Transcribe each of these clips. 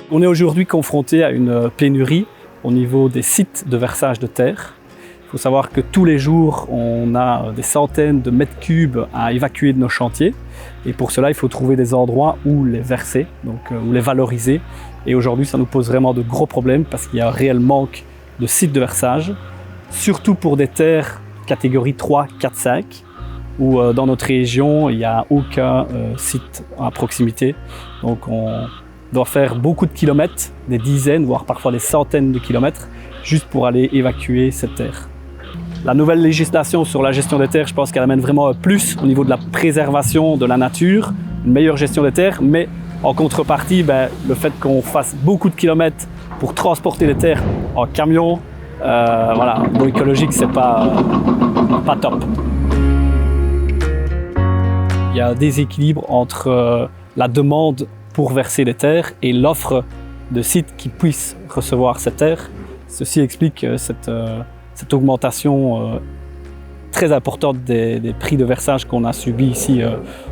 On est aujourd'hui confronté à une pénurie au niveau des sites de versage de terre. Il faut savoir que tous les jours, on a des centaines de mètres cubes à évacuer de nos chantiers. Et pour cela, il faut trouver des endroits où les verser, donc où les valoriser. Et aujourd'hui, ça nous pose vraiment de gros problèmes parce qu'il y a un réel manque de sites de versage, surtout pour des terres catégorie 3, 4, 5, où dans notre région, il n'y a aucun site à proximité. Donc on doit faire beaucoup de kilomètres, des dizaines, voire parfois des centaines de kilomètres, juste pour aller évacuer cette terre. La nouvelle législation sur la gestion des terres, je pense qu'elle amène vraiment un plus au niveau de la préservation de la nature, une meilleure gestion des terres, mais en contrepartie, le fait qu'on fasse beaucoup de kilomètres pour transporter les terres en camion, au niveau écologique, c'est pas top. Il y a un déséquilibre entre la demande pour verser les terres et l'offre de sites qui puissent recevoir ces terres. Ceci explique cette augmentation très importante des prix de versage qu'on a subi ici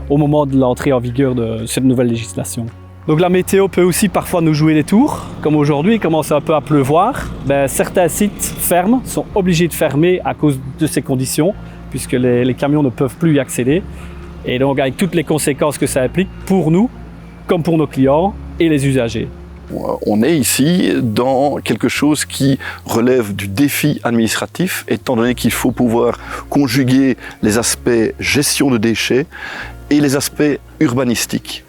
au moment de l'entrée en vigueur de cette nouvelle législation. Donc la météo peut aussi parfois nous jouer des tours. Comme aujourd'hui, il commence un peu à pleuvoir. Certains sites ferment, sont obligés de fermer à cause de ces conditions, puisque les camions ne peuvent plus y accéder. Et donc avec toutes les conséquences que ça implique pour nous, comme pour nos clients et les usagers. On est ici dans quelque chose qui relève du défi administratif, étant donné qu'il faut pouvoir conjuguer les aspects gestion de déchets et les aspects urbanistiques.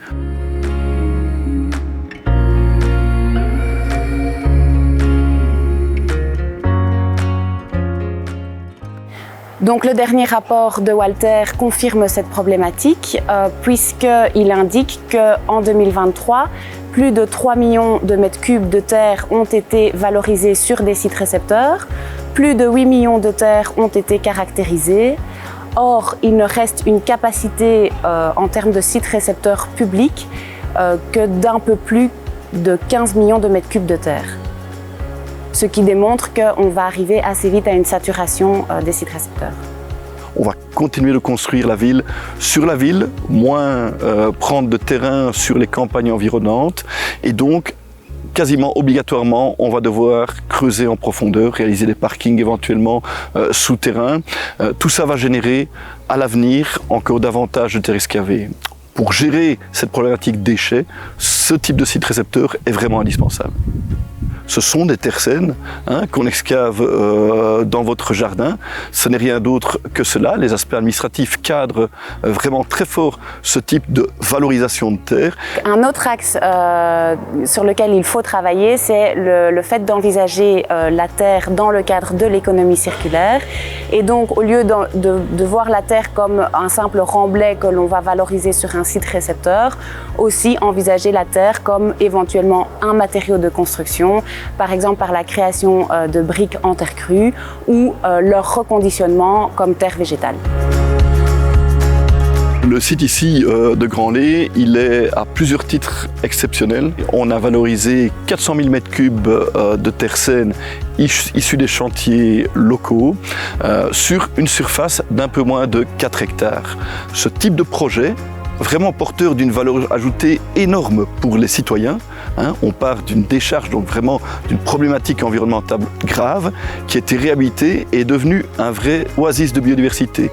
Donc le dernier rapport de Walter confirme cette problématique puisqu'il indique qu'en 2023, plus de 3 millions de mètres cubes de terre ont été valorisés sur des sites récepteurs, plus de 8 millions de terres ont été caractérisées. Or, il ne reste une capacité en termes de sites récepteurs publics que d'un peu plus de 15 millions de mètres cubes de terre. Ce qui démontre qu'on va arriver assez vite à une saturation des sites récepteurs. On va continuer de construire la ville sur la ville, moins prendre de terrain sur les campagnes environnantes et donc quasiment obligatoirement on va devoir creuser en profondeur, réaliser des parkings éventuellement souterrains. Tout ça va générer à l'avenir encore davantage de terres excavées. Pour gérer cette problématique déchets, ce type de site récepteur est vraiment indispensable. Ce sont des terres saines qu'on excave dans votre jardin. Ce n'est rien d'autre que cela. Les aspects administratifs cadrent vraiment très fort ce type de valorisation de terre. Un autre axe sur lequel il faut travailler, c'est le fait d'envisager la terre dans le cadre de l'économie circulaire. Et donc, au lieu de voir la terre comme un simple remblai que l'on va valoriser sur un site récepteur, aussi envisager la terre comme éventuellement un matériau de construction, par exemple par la création de briques en terre crue ou leur reconditionnement comme terre végétale. Le site ici de Grand-Lay, il est à plusieurs titres exceptionnels. On a valorisé 400 000 mètres cubes de terre saine issus des chantiers locaux sur une surface d'un peu moins de 4 hectares. Ce type de projet, vraiment porteur d'une valeur ajoutée énorme pour les citoyens. On part d'une décharge, donc vraiment d'une problématique environnementale grave, qui a été réhabilitée et est devenue un vrai oasis de biodiversité.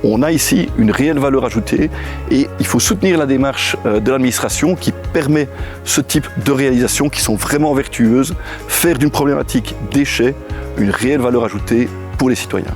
On a ici une réelle valeur ajoutée et il faut soutenir la démarche de l'administration qui permet ce type de réalisations qui sont vraiment vertueuses, faire d'une problématique déchets une réelle valeur ajoutée pour les citoyens.